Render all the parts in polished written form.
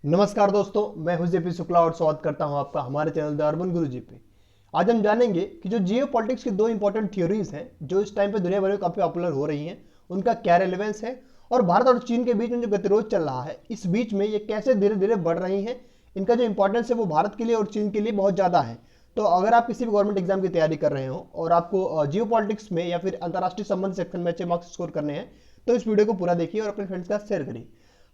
नमस्कार दोस्तों, मैं हूं जेपी शुक्ला और स्वागत करता हूं आपका हमारे चैनल द अर्बन गुरुजी पे। आज हम जानेंगे कि जो जियो पॉलिटिक्स की दो इंपॉर्टेंट थ्योरीज हैं जो इस टाइम पे दुनिया भर में काफ़ी पॉपुलर हो रही हैं, उनका क्या रेलेवेंस है और भारत और चीन के बीच में जो गतिरोध चल रहा है इस बीच में ये कैसे धीरे धीरे बढ़ रही हैं। इनका जो इंपॉर्टेंस है वो भारत के लिए और चीन के लिए बहुत ज़्यादा है। तो अगर आप किसी भी गवर्नमेंट एग्जाम की तैयारी कर रहे हो और आपको जियो पॉलिटिक्स में या फिर अंतर्राष्ट्रीय संबंध सेक्शन में अच्छे मार्क्स स्कोर करने हैं तो इस वीडियो को पूरा देखिए और अपने फ्रेंड्स के साथ शेयर करिए।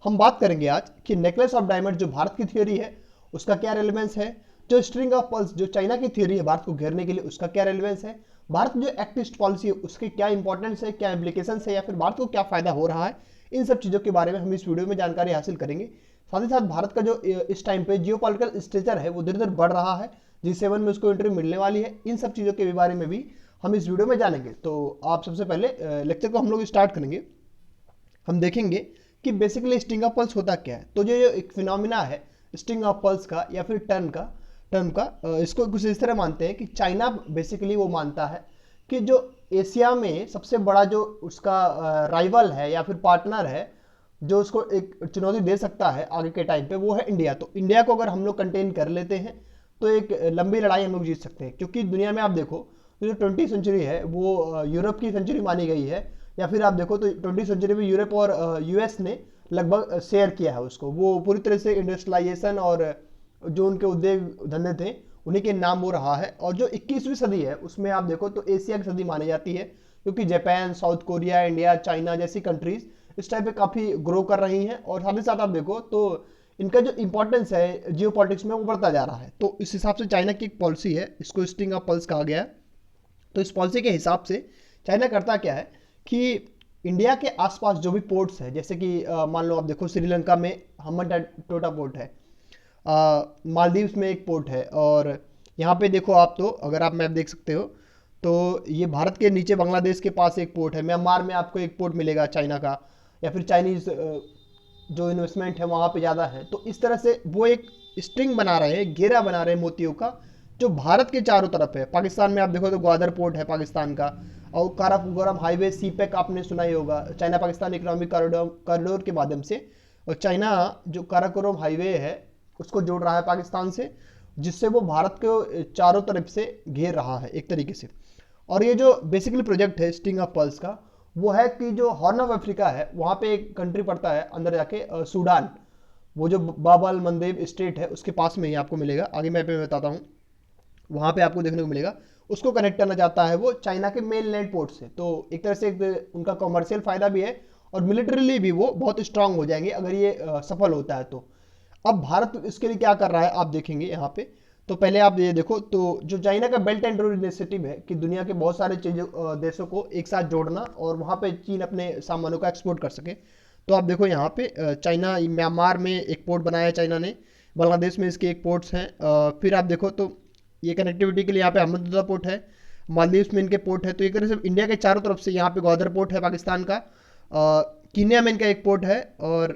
हम बात करेंगे आज कि नेकलेस ऑफ डायमंड जो भारत की थ्योरी है उसका क्या रेलेवेंस है, जो स्ट्रिंग ऑफ पर्ल्स जो चाइना की थ्योरी है भारत को घेरने के लिए उसका क्या रेलेवेंस है, भारत की जो एक्ट ईस्ट पॉलिसी है उसकी क्या इंपॉर्टेंस है, क्या इम्प्लीकेशन है या फिर भारत को क्या फायदा हो रहा है। इन सब चीज़ों के बारे में हम इस वीडियो में जानकारी हासिल करेंगे। साथ ही साथ भारत का जो इस टाइम पे जियो पॉलिटिकल स्टेचर है वो धीरे धीरे बढ़ रहा है, G7 में उसको एंट्री मिलने वाली है। इन सब चीज़ों के बारे में भी हम इस वीडियो में जानेंगे। तो आप सबसे पहले लेक्चर को हम लोग स्टार्ट करेंगे। हम देखेंगे कि बेसिकली स्टिंग ऑफ पल्स होता क्या है। तो जो एक फिनोमिना है स्टिंग ऑफ पल्स का या फिर टर्म का इसको कुछ इस तरह मानते हैं कि चाइना बेसिकली वो मानता है कि जो एशिया में सबसे बड़ा जो उसका राइवल है या फिर पार्टनर है जो उसको एक चुनौती दे सकता है आगे के टाइम पे वो है इंडिया। तो इंडिया को अगर हम लोग कंटेन कर लेते हैं तो एक लंबी लड़ाई हम लोग जीत सकते हैं, क्योंकि दुनिया में आप देखो जो 20 सेंचुरी है वो यूरोप की सेंचुरी मानी गई है। या फिर आप देखो तो 20 सेंचुरी में यूरोप और यूएस ने लगभग शेयर किया है उसको। वो पूरी तरह से इंडस्ट्रियलाइजेशन और जो उनके उद्योग धंधे थे उन्हीं के नाम वो रहा है। और जो 21वीं सदी है उसमें आप देखो तो एशिया की सदी मानी जाती है, क्योंकि Japan, south Korea, India, China जैसी कंट्रीज इस टाइप पे काफ़ी ग्रो कर रही हैं। और साथ ही साथ आप देखो तो इनका जो इंपॉर्टेंस है जियो पॉलिटिक्स में वो बढ़ता जा रहा है। तो इस हिसाब से चाइना की एक पॉलिसी है, इसको स्टिंग ऑफ पल्स कहा गया है। तो इस पॉलिसी के हिसाब से चाइना करता क्या है कि इंडिया के आसपास जो भी पोर्ट्स है, जैसे कि मान लो आप देखो श्रीलंका में हम्बन टोटा पोर्ट है, मालदीव्स में एक पोर्ट है, और यहाँ पे देखो आप तो अगर आप मैप देख सकते हो तो ये भारत के नीचे बांग्लादेश के पास एक पोर्ट है, म्यांमार में आपको एक पोर्ट मिलेगा चाइना का, या फिर चाइनीज जो इन्वेस्टमेंट है वहाँ पे ज़्यादा है। तो इस तरह से वो एक स्ट्रिंग बना रहे हैं, घेरा बना रहे हैं मोतियों का जो भारत के चारों तरफ है। पाकिस्तान में आप देखो तो ग्वादर पोर्ट है पाकिस्तान का, और काराकोरम हाईवे सीपेक आपने सुना ही होगा, चाइना पाकिस्तान इकोनॉमिक कॉरिडोर के माध्यम से। और चाइना जो काराकोरम हाईवे है उसको जोड़ रहा है पाकिस्तान से, जिससे वो भारत को चारों तरफ से घेर रहा है एक तरीके से। और ये जो बेसिकली प्रोजेक्ट है स्टिंग ऑफ पर्ल्स का वो है कि जो हॉर्न ऑफ अफ्रीका है वहाँ पे एक कंट्री पड़ता है अंदर जाके, सूडान, वो जो बाबाल मंदेब स्टेट है उसके पास में ही आपको मिलेगा। आगे मैं पे बताता हूँ, वहाँ पे आपको देखने को मिलेगा। उसको कनेक्ट करना चाहता है वो चाइना के मेन लैंड पोर्ट से। तो एक तरह से एक उनका कॉमर्शियल फायदा भी है और मिलिट्रीली भी वो बहुत स्ट्रांग हो जाएंगे अगर ये सफल होता है तो। अब भारत इसके लिए क्या कर रहा है आप देखेंगे यहाँ पे। तो पहले आप ये देखो तो जो चाइना का बेल्ट एंड रोड इनिशिएटिव है कि दुनिया के बहुत सारे चीज़ों देशों को एक साथ जोड़ना और वहाँ पे चीन अपने सामानों का एक्सपोर्ट कर सके। तो आप देखो यहाँ पे चाइना म्यांमार में एक पोर्ट बनाया है चाइना ने, बांग्लादेश में इसके एक पोर्ट्स हैं। फिर आप देखो तो ये कनेक्टिविटी के लिए यहाँ पे अहमदुल्ला पोर्ट है, मालदीव्स में इनके पोर्ट है। तो एक तरह से इंडिया के चारों तरफ से यहाँ पे ग्वादर पोर्ट है पाकिस्तान का, कीनिया में इनका एक पोर्ट है। और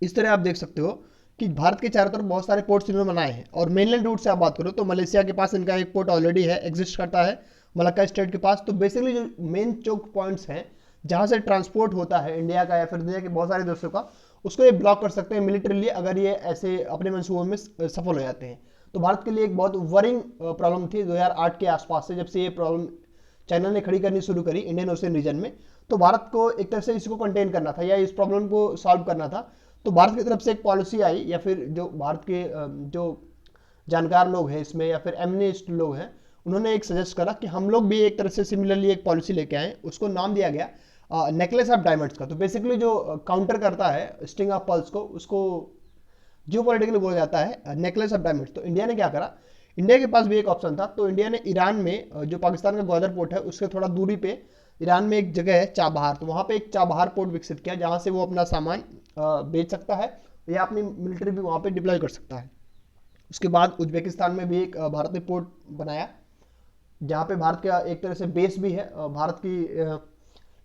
इस तरह आप देख सकते हो कि भारत के चारों तरफ बहुत सारे पोर्ट्स इन्होंने बनाए हैं। और मेनलैंड रूट से आप बात करो तो मलेशिया के पास इनका एक पोर्ट ऑलरेडी है, एग्जिस्ट करता है मलक्का स्टेट के पास। तो बेसिकली जो मेन चोक पॉइंट्स हैं जहाँ से ट्रांसपोर्ट होता है इंडिया का या फिर दुनिया के बहुत सारे देशों का, उसको ये ब्लॉक कर सकते हैं मिलिट्रीली अगर ये ऐसे अपने मंसूबों में सफल हो जाते हैं। तो भारत के लिए एक बहुत वरिंग प्रॉब्लम थी 2008 के आसपास से, जब से ये प्रॉब्लम चाइना ने खड़ी करनी शुरू करी इंडियन ओशन रीजन में। तो भारत को एक तरह से इसको कंटेन करना था या इस प्रॉब्लम को सॉल्व करना था। तो भारत की तरफ से एक पॉलिसी आई, या फिर जो भारत के जो जानकार लोग हैं इसमें या फिर एमनिस्ट लोग हैं उन्होंने एक सजेस्ट करा कि हम लोग भी एक तरह से सिमिलरली एक पॉलिसी लेके आए। उसको नाम दिया गया नेकलेस ऑफ डायमंड्स का। तो बेसिकली जो काउंटर करता है स्टिंग ऑफ पल्स को, उसको जियो पॉलिटिकली बोला जाता है नेकलेस ऑफ डायमंड्स। तो इंडिया ने क्या करा, इंडिया के पास भी एक ऑप्शन था। तो इंडिया ने ईरान में जो पाकिस्तान का ग्वादर पोर्ट है उससे थोड़ा दूरी पे ईरान में एक जगह है चाबहार, तो वहाँ पे एक चाबहार पोर्ट विकसित किया जहाँ से वो अपना सामान बेच सकता है या अपनी मिलिट्री भी वहाँ पे डिप्लॉय कर सकता है। उसके बाद उज्बेकिस्तान में भी एक भारत ने पोर्ट बनाया जहाँ पे भारत का एक तरह से बेस भी है। भारत की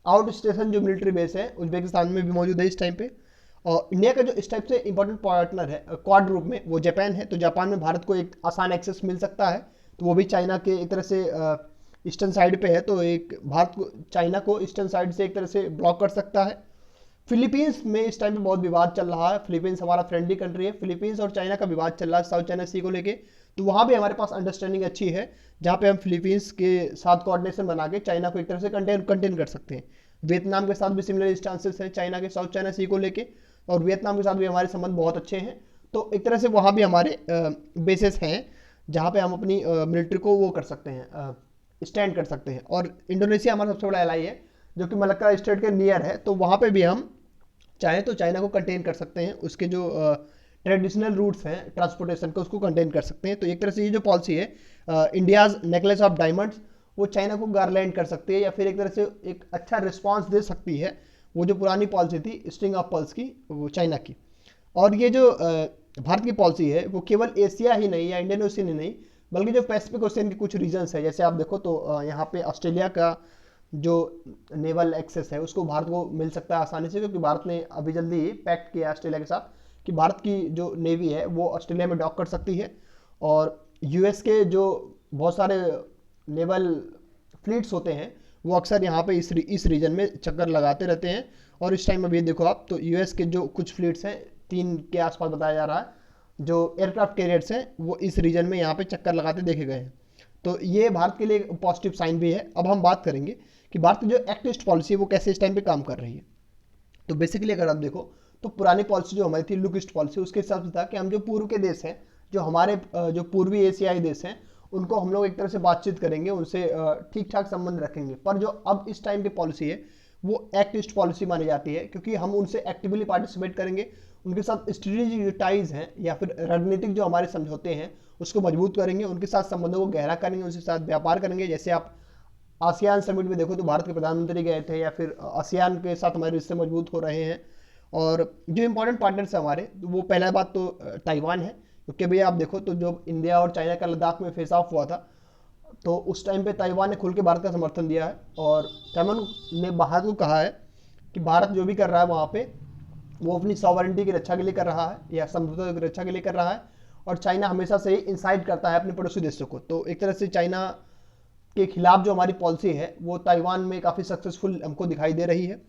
आउट स्टेशन जो मिलिट्री बेस है उज्बेकिस्तान में भी मौजूद है इस टाइम पे। और इंडिया का जो इस टाइप से इंपॉर्टेंट पार्टनर है क्वाड ग्रुप में वो जापान है। तो जापान में भारत को एक आसान एक्सेस मिल सकता है, तो वो भी चाइना के एक तरह से ईस्टर्न साइड पे है। तो एक भारत को चाइना को ईस्टर्न साइड से एक तरह से ब्लॉक कर सकता है। फिलीपींस में इस टाइम पे बहुत विवाद चल रहा है। फिलीपींस हमारा फ्रेंडली कंट्री है। फिलीपींस और चाइना का विवाद चल रहा है साउथ चाइना सी को लेके। तो वहाँ भी हमारे पास अंडरस्टैंडिंग अच्छी है, जहाँ पे हम फिलीपींस के साथ कोऑर्डिनेशन बना के चाइना को एक तरह से कंटेन कर सकते हैं। वियतनाम के साथ भी सिमिलर स्टांसेस हैं चाइना के साउथ चाइना सी को लेके, और वियतनाम के साथ भी हमारे संबंध बहुत अच्छे हैं। तो एक तरह से वहाँ भी हमारे बेसिस हैं जहाँ पे हम अपनी मिलिट्री को वो कर सकते हैं, स्टैंड कर सकते हैं। और इंडोनेशिया हमारा सबसे बड़ा एलाई है, जो कि मलक्का स्टेट के नियर है। तो वहाँ पे भी हम चाहें तो चाइना को कंटेन कर सकते हैं, उसके जो ट्रेडिशनल रूट्स हैं ट्रांसपोर्टेशन को, उसको कंटेन कर सकते हैं। तो एक तरह से ये जो पॉलिसी है इंडियाज नेकलेस ऑफ डायमंड्स, वो चाइना को गारलैंड कर सकती है, या फिर एक तरह से एक अच्छा रिस्पॉन्स दे सकती है वो जो पुरानी पॉलिसी थी स्ट्रिंग ऑफ पर्ल्स की, वो चाइना की। और ये जो भारत की पॉलिसी है वो केवल एशिया ही नहीं या इंडियन ओशियन ही नहीं, बल्कि जो पैसिफिक ओशियन के कुछ रीजन्स है, जैसे आप देखो तो यहाँ पे ऑस्ट्रेलिया का जो नेवल एक्सेस है उसको भारत को मिल सकता है आसानी से, क्योंकि भारत ने अभी जल्दी ही पैक्ट किया ऑस्ट्रेलिया के साथ कि भारत की जो नेवी है वो ऑस्ट्रेलिया में डॉक कर सकती है। और यूएस के जो बहुत सारे नेवल फ्लीट्स होते हैं वो अक्सर यहाँ पे इस रीजन में चक्कर लगाते रहते हैं। और इस टाइम अभी देखो आप तो यूएस के जो कुछ फ्लीट्स हैं 3 के आसपास बताया जा रहा है जो एयरक्राफ्ट कैरियर्स हैं वो इस रीजन में यहाँ पे चक्कर लगाते देखे गए हैं। तो ये भारत के लिए पॉजिटिव साइन भी है। अब हम बात करेंगे कि भारत की जो एक्ट ईस्ट पॉलिसी है वो कैसे इस टाइम पे काम कर रही है। तो बेसिकली अगर आप देखो तो पुरानी पॉलिसी जो हमारी थी लुक ईस्ट पॉलिसी, उसके हिसाब से था कि हम जो पूर्व के देश हैं, जो हमारे जो पूर्वी एशियाई देश हैं, उनको हम लोग एक तरह से बातचीत करेंगे, उनसे ठीक ठाक संबंध रखेंगे। पर जो अब इस टाइम की पॉलिसी है वो एक्ट ईस्ट पॉलिसी मानी जाती है, क्योंकि हम उनसे एक्टिवली पार्टिसिपेट करेंगे, उनके साथ स्ट्रेटेजिक जो टाइज हैं या फिर रणनीतिक जो हमारे समझौते हैं उसको मजबूत करेंगे, उनके साथ संबंधों को गहरा करेंगे, उनके साथ व्यापार करेंगे। जैसे आप आसियान समिट में देखो तो भारत के प्रधानमंत्री गए थे, या फिर आसियान के साथ हमारे रिश्ते मजबूत हो रहे हैं। और जो इंपॉर्टेंट पार्टनर्स है हमारे, वो पहला बात तो ताइवान है, क्योंकि भैया आप देखो तो जब इंडिया और चाइना का लद्दाख में फेस ऑफ हुआ था तो उस टाइम पे ताइवान ने खुल के भारत का समर्थन दिया है, और ताइवान ने भारत को कहा है कि भारत जो भी कर रहा है वहाँ पे वो अपनी सॉवरेंटी की रक्षा के लिए कर रहा है या समझौते की रक्षा के लिए कर रहा है। और चाइना हमेशा से ही इंसाइट करता है अपने पड़ोसी देशों को। तो एक तरह से चाइना के खिलाफ जो हमारी पॉलिसी है वो ताइवान में काफ़ी सक्सेसफुल हमको दिखाई दे रही है।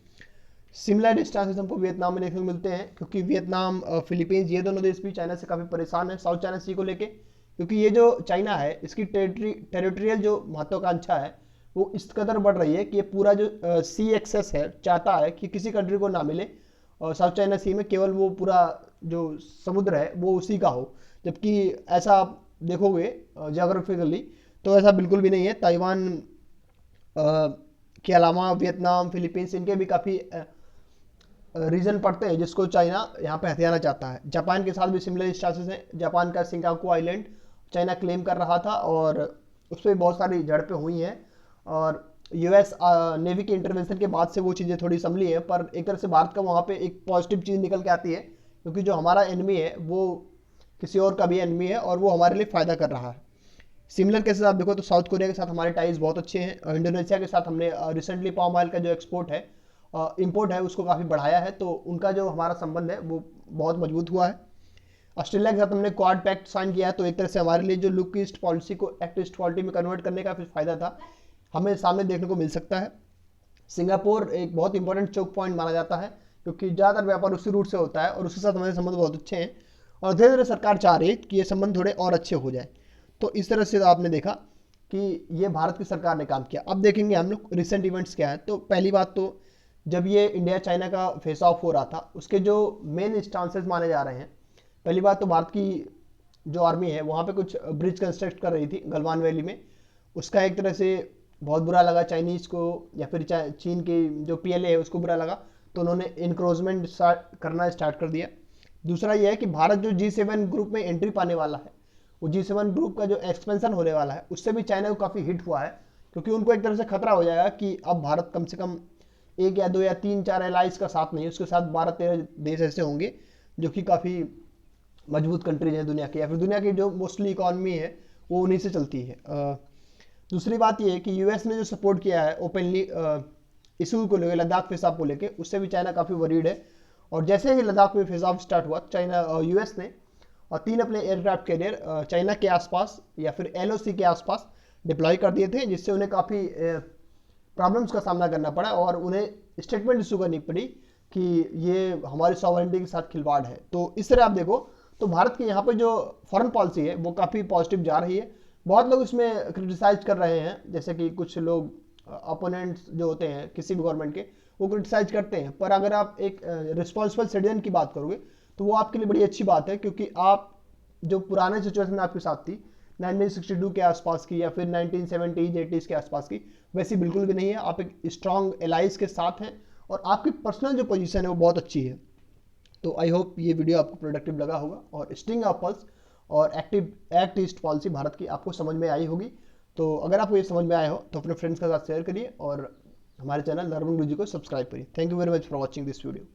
सिमिलर स्टांसेस हमको वियतनाम में देखने को मिलते हैं, क्योंकि वियतनाम फिलीपींस ये दोनों देश भी चाइना से काफ़ी परेशान है साउथ चाइना सी को लेके, क्योंकि ये जो चाइना है इसकी टेरिटोरियल जो महत्वाकांक्षा है वो इस कदर बढ़ रही है कि ये पूरा जो सी एक्सेस है चाहता है कि किसी कंट्री को ना मिले, और साउथ चाइना सी में केवल वो पूरा जो समुद्र है वो उसी का हो। जबकि ऐसा आप देखोगे जोग्राफिकली तो ऐसा बिल्कुल भी नहीं है। ताइवान के अलावा वियतनाम फिलीपींस इनके भी काफ़ी रीजन पड़ते हैं जिसको चाइना यहाँ पे हथियाना चाहता है। जापान के साथ भी सिमिलर स्टांसेस हैं। जापान का सिंगाकू आइलैंड चाइना क्लेम कर रहा था और उस पर बहुत सारी झड़पें हुई हैं, और यूएस नेवी के इंटरवेंशन के बाद से वो चीज़ें थोड़ी संभली हैं। पर एक तरह से भारत का वहाँ पे एक पॉजिटिव चीज़ निकल के आती है, क्योंकि जो हमारा एनिमी है वो किसी और का भी एनिमी है और वो हमारे लिए फ़ायदा कर रहा है। सिमिलर केसेस आप देखो तो साउथ कोरिया के साथ हमारे टाइज बहुत अच्छे हैं। इंडोनेशिया के साथ हमने रिसेंटली पाम ऑयल का जो एक्सपोर्ट है इंपोर्ट है उसको काफ़ी बढ़ाया है, तो उनका जो हमारा संबंध है वो बहुत मजबूत हुआ है। ऑस्ट्रेलिया के साथ हमने क्वाड पैक्ट साइन किया है, तो एक तरह से हमारे लिए जो लुक ईस्ट पॉलिसी को एक्ट ईस्ट पॉलिसी में कन्वर्ट करने का फिर फायदा था हमें सामने देखने को मिल सकता है। सिंगापुर एक बहुत इंपॉर्टेंट चौक पॉइंट माना जाता है, क्योंकि ज़्यादातर व्यापार उसी रूट से होता है और उसके साथ हमारे संबंध बहुत अच्छे हैं, और धीरे धीरे सरकार चाह रही है कि ये संबंध थोड़े और अच्छे हो जाए। तो इस तरह से आपने देखा कि ये भारत की सरकार ने काम किया। अब देखेंगे हम लोग रिसेंट इवेंट्स क्या है। तो पहली बात तो जब ये इंडिया चाइना का फेस ऑफ हो रहा था उसके जो मेन स्टांसेस माने जा रहे हैं, पहली बात तो भारत की जो आर्मी है वहाँ पे कुछ ब्रिज कंस्ट्रक्ट कर रही थी गलवान वैली में, उसका एक तरह से बहुत बुरा लगा चाइनीज़ को, या फिर चीन की जो पीएलए है उसको बुरा लगा, तो उन्होंने इंक्रोचमेंट करना स्टार्ट कर दिया। दूसरा यह है कि भारत जो G7 ग्रुप में एंट्री पाने वाला है, वो G7 ग्रुप का जो एक्सपेंशन होने वाला है उससे भी चाइना को काफ़ी हिट हुआ है, क्योंकि उनको एक तरह से खतरा हो जाएगा कि अब भारत कम से कम 1 या 2 या 3-4 एलाइज का साथ नहीं, उसके साथ 12-13 देश ऐसे होंगे जो कि काफ़ी मजबूत कंट्रीज हैं दुनिया की, या फिर दुनिया की जो मोस्टली इकॉनमी है वो उन्हीं से चलती है। दूसरी बात ये है कि यूएस ने जो सपोर्ट किया है ओपनली इशू को लेकर, लद्दाख फेस ऑफ को लेकर, उससे भी चाइना काफ़ी वरीड है। और जैसे ही लद्दाख में फेस ऑफ स्टार्ट हुआ चाइना यूएस ने 3 अपने एयरक्राफ्ट कैरियर चाइना के आसपास या फिर एलओसी के आसपास डिप्लॉय कर दिए थे, जिससे उन्हें काफ़ी प्रॉब्लम्स का सामना करना पड़ा और उन्हें स्टेटमेंट इशू करनी पड़ी कि ये हमारी सॉवरेनिटी के साथ खिलवाड़ है। तो इस तरह आप देखो तो भारत की यहाँ पे जो फॉरेन पॉलिसी है वो काफ़ी पॉजिटिव जा रही है। बहुत लोग इसमें क्रिटिसाइज कर रहे हैं, जैसे कि कुछ लोग अपोनेंट्स जो होते हैं किसी भी गवर्नमेंट के, वो क्रिटिसाइज करते हैं। पर अगर आप एक रिस्पॉन्सिबल सिटीजन की बात करोगे तो वो आपके लिए बड़ी अच्छी बात है, क्योंकि आप जो पुराने सिचुएशन आपके साथ थी 1962 के आसपास की या फिर 1970s 80s के आसपास की, वैसी बिल्कुल भी नहीं है। आप एक स्ट्रॉन्ग एलाइज के साथ हैं और आपकी पर्सनल जो पोजीशन है वो बहुत अच्छी है। तो आई होप ये वीडियो आपको प्रोडक्टिव लगा होगा और स्टिंग ऑफ पल्स और active act east policy Bharat की आपको समझ में आई होगी। तो अगर आपको ये समझ में आया हो तो अपने फ्रेंड्स के साथ शेयर करिए और हमारे चैनल नॉर्मन गुरुजी को सब्सक्राइब करिए। Thank you very much for watching this video.